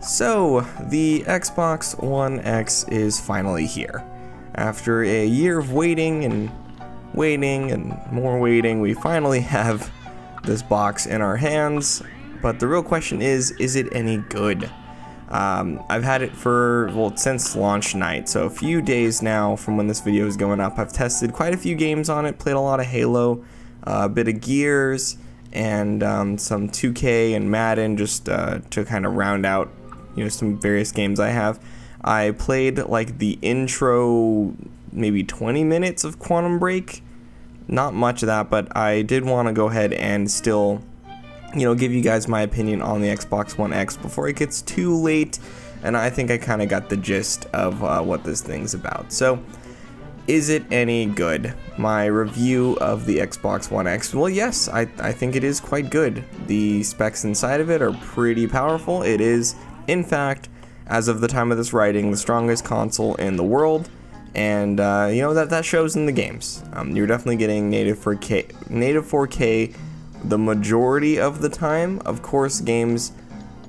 So, the Xbox One X is finally here. After a year of waiting and more waiting, we finally have this box in our hands. But the real question is it any good? I've had it since launch night, so a few days now from when this video is going up. I've tested quite a few games on it, played a lot of Halo, a bit of Gears, and some 2K and Madden, just to kind of round out some various games I have. I played like the intro, maybe 20 minutes of Quantum Break. Not much of that, but I did want to go ahead and still give you guys my opinion on the Xbox One X before it gets too late, and I think I kind of got the gist of what this thing's about. So, is it any good? My review of the Xbox One X, well, yes, I think it is quite good. The specs inside of it are pretty powerful. It is, in fact, as of the time of this writing, the strongest console in the world, and that shows in the games. You're definitely getting native 4K the majority of the time. Of course, games,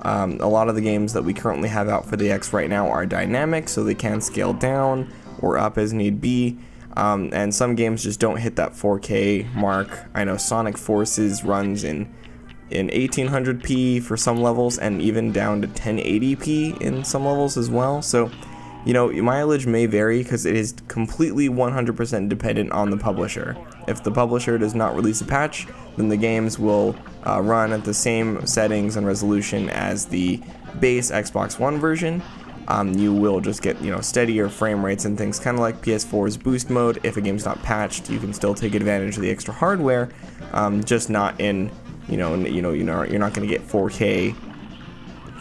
a lot of the games that we currently have out for the X right now are dynamic, so they can scale down or up as need be, and some games just don't hit that 4K mark. I know Sonic Forces runs in 1800p for some levels, and even down to 1080p in some levels as well. So mileage may vary because it is completely 100% dependent on the publisher. If the publisher does not release a patch, then the games will run at the same settings and resolution as the base Xbox One version. You will just get steadier frame rates and things, kind of like PS4's boost mode. If a game's not patched, you can still take advantage of the extra hardware, just not in you're not going to get 4K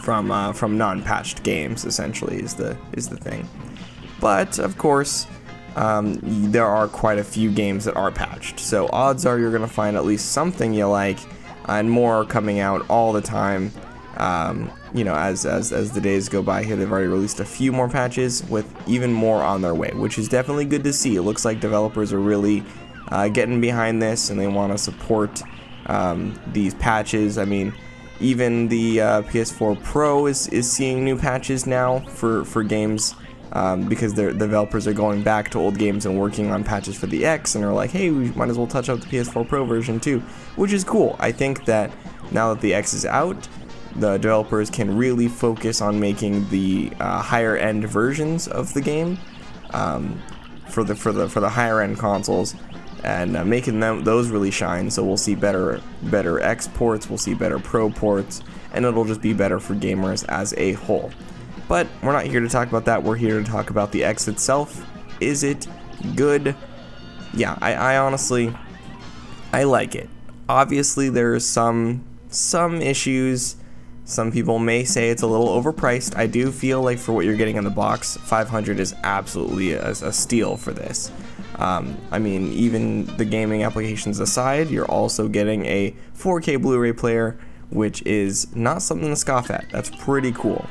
from non-patched games. Essentially, is the thing. But of course, there are quite a few games that are patched, so odds are you're going to find at least something you like, and more are coming out all the time. As the days go by here, they've already released a few more patches with even more on their way, which is definitely good to see. It looks like developers are really getting behind this, and they want to support these patches. I mean, even the PS4 Pro is seeing new patches now for games, because their developers are going back to old games and working on patches for the X, and are like, hey, we might as well touch up the PS4 Pro version too, which is cool. I think that now that the X is out, the developers can really focus on making the higher end versions of the game for the higher end consoles, and making those really shine. So we'll see better X ports, we'll see better Pro ports, and it'll just be better for gamers as a whole. But we're not here to talk about that. We're here to talk about the X itself. Is it good? Yeah, I honestly, I like it. Obviously, there's some issues. Some people may say it's a little overpriced. I do feel like for what you're getting in the box, $500 is absolutely a steal for this. I mean, even the gaming applications aside, you're also getting a 4K Blu-ray player, which is not something to scoff at. That's pretty cool.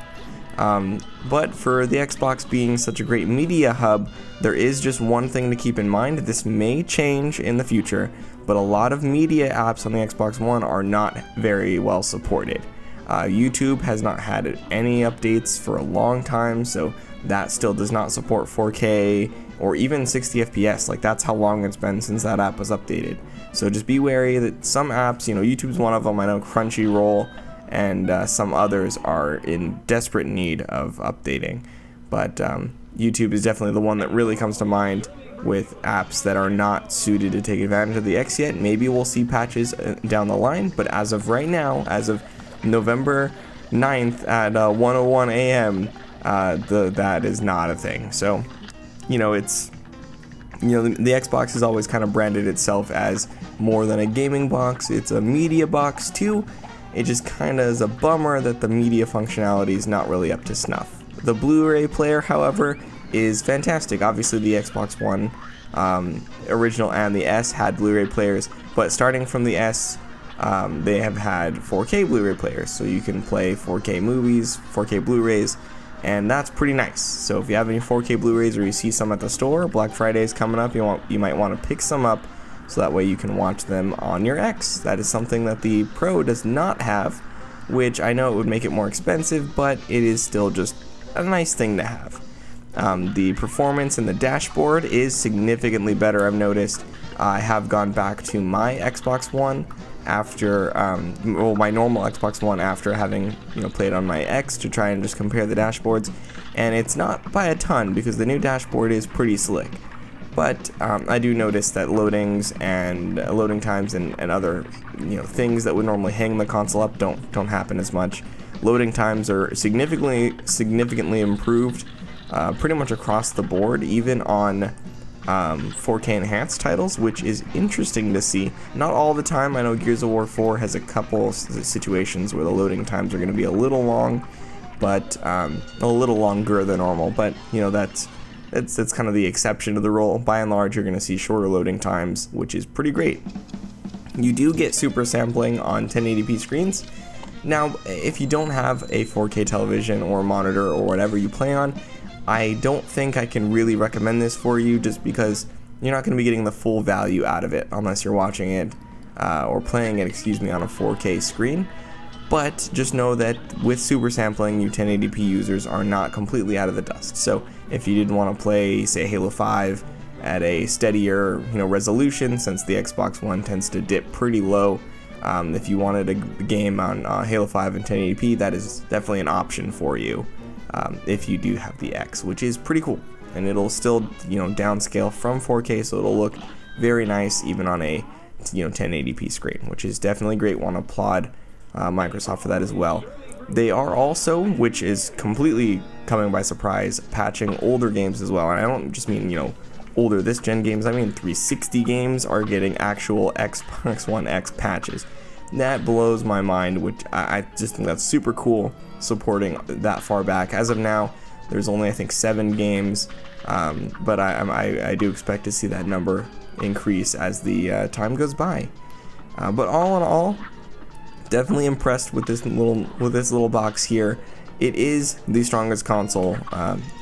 But for the Xbox being such a great media hub, there is just one thing to keep in mind. This may change in the future, but a lot of media apps on the Xbox One are not very well supported. YouTube has not had any updates for a long time, so that still does not support 4K or even 60 FPS. Like, that's how long it's been since that app was updated. So just be wary that some apps, YouTube's one of them. I know Crunchyroll and some others are in desperate need of updating. But YouTube is definitely the one that really comes to mind with apps that are not suited to take advantage of the X yet. Maybe we'll see patches down the line, but as of right now, as of November 9th at 1:01 a.m., that is not a thing. So, it's, the Xbox has always kind of branded itself as more than a gaming box. It's a media box too. It just kind of is a bummer that the media functionality is not really up to snuff. The Blu-ray player, however, is fantastic. Obviously, the Xbox One original and the S had Blu-ray players, but starting from the S, they have had 4K Blu-ray players, so you can play 4K movies, 4K Blu-rays, and that's pretty nice. So if you have any 4K Blu-rays or you see some at the store, Black Friday is coming up, you might want to pick some up, so that way you can watch them on your X. That is something that the Pro does not have. which I know it would make it more expensive, but it is still just a nice thing to have. The performance in the dashboard is significantly better, I've noticed. I have gone back to my Xbox One after, my normal Xbox One after having, played on my X to try and just compare the dashboards, and it's not by a ton because the new dashboard is pretty slick. But I do notice that loading times and other things that would normally hang the console up don't happen as much. Loading times are significantly improved, pretty much across the board, even on 4K enhanced titles, which is interesting to see. Not all the time. I know Gears of War 4 has a couple situations where the loading times are going to be a little long, but a little longer than normal. But that's kind of the exception to the rule. By and large, you're going to see shorter loading times, which is pretty great. You do get super sampling on 1080p screens. Now, if you don't have a 4K television or monitor or whatever you play on, I don't think I can really recommend this for you, just because you're not going to be getting the full value out of it unless you're watching it or playing it, on a 4K screen. But just know that with super sampling, you 1080p users are not completely out of the dust. So if you didn't want to play, say, Halo 5 at a steadier, resolution, since the Xbox One tends to dip pretty low, if you wanted a game on Halo 5 in 1080p, that is definitely an option for you. If you do have the X, which is pretty cool, and it'll still downscale from 4K, so it'll look very nice even on a 1080p screen, which is definitely great. Want to applaud Microsoft for that as well. They are also, which is completely coming by surprise, patching older games as well, and I don't just mean older this gen games, I mean 360 games are getting actual Xbox One X patches. That blows my mind, which I just think that's super cool, supporting that far back. As of now, there's only, I think, 7 games, but I do expect to see that number increase as the time goes by. But all in all, definitely impressed with this little box here. It is the strongest console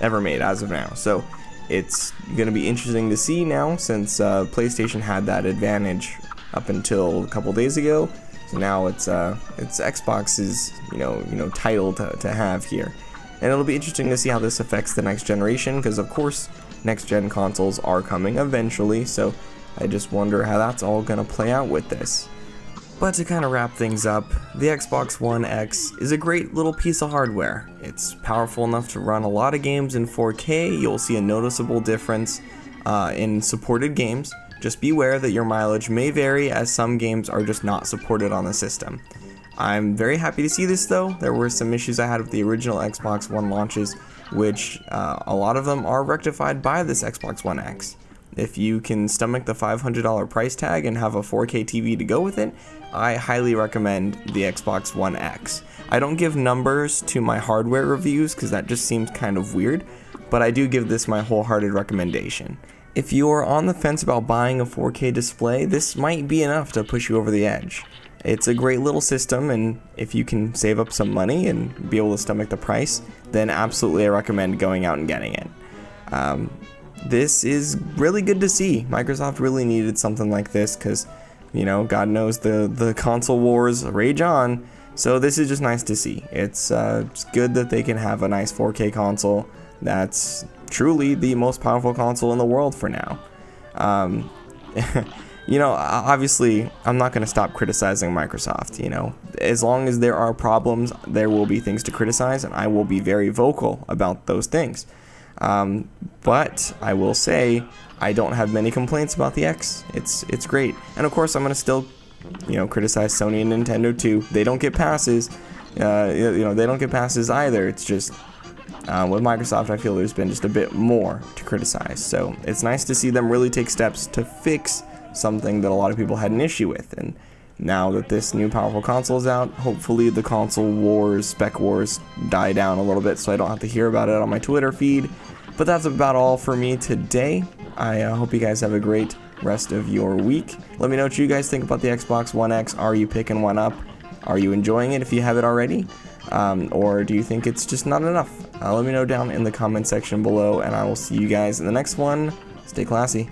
ever made as of now, so it's going to be interesting to see now, since PlayStation had that advantage up until a couple days ago. So now it's Xbox's title to have here, and it'll be interesting to see how this affects the next generation, because of course next gen consoles are coming eventually. So I just wonder how that's all gonna play out with this. But to kind of wrap things up, the Xbox One X is a great little piece of hardware. It's powerful enough to run a lot of games in 4K. You'll see a noticeable difference in supported games. Just be aware that your mileage may vary, as some games are just not supported on the system. I'm very happy to see this though. There were some issues I had with the original Xbox One launches, which a lot of them are rectified by this Xbox One X. If you can stomach the $500 price tag and have a 4K TV to go with it, I highly recommend the Xbox One X. I don't give numbers to my hardware reviews because that just seems kind of weird, but I do give this my wholehearted recommendation. If you are on the fence about buying a 4K display, this might be enough to push you over the edge. It's a great little system, and if you can save up some money and be able to stomach the price, then absolutely I recommend going out and getting it. This is really good to see. Microsoft really needed something like this because, God knows the console wars rage on, so this is just nice to see. It's good that they can have a nice 4K console that's truly the most powerful console in the world for now. Obviously, I'm not going to stop criticizing Microsoft. As long as there are problems, there will be things to criticize, and I will be very vocal about those things. But I will say, I don't have many complaints about the X. It's great. And of course, I'm going to still, criticize Sony and Nintendo too. They don't get passes. They don't get passes either. It's just, with Microsoft, I feel there's been just a bit more to criticize. So it's nice to see them really take steps to fix something that a lot of people had an issue with. And now that this new powerful console is out, hopefully the console wars, spec wars, die down a little bit so I don't have to hear about it on my Twitter feed. But that's about all for me today. I hope you guys have a great rest of your week. Let me know what you guys think about the Xbox One X. Are you picking one up? Are you enjoying it if you have it already? Or do you think it's just not enough? Let me know down in the comment section below, and I will see you guys in the next one. Stay classy.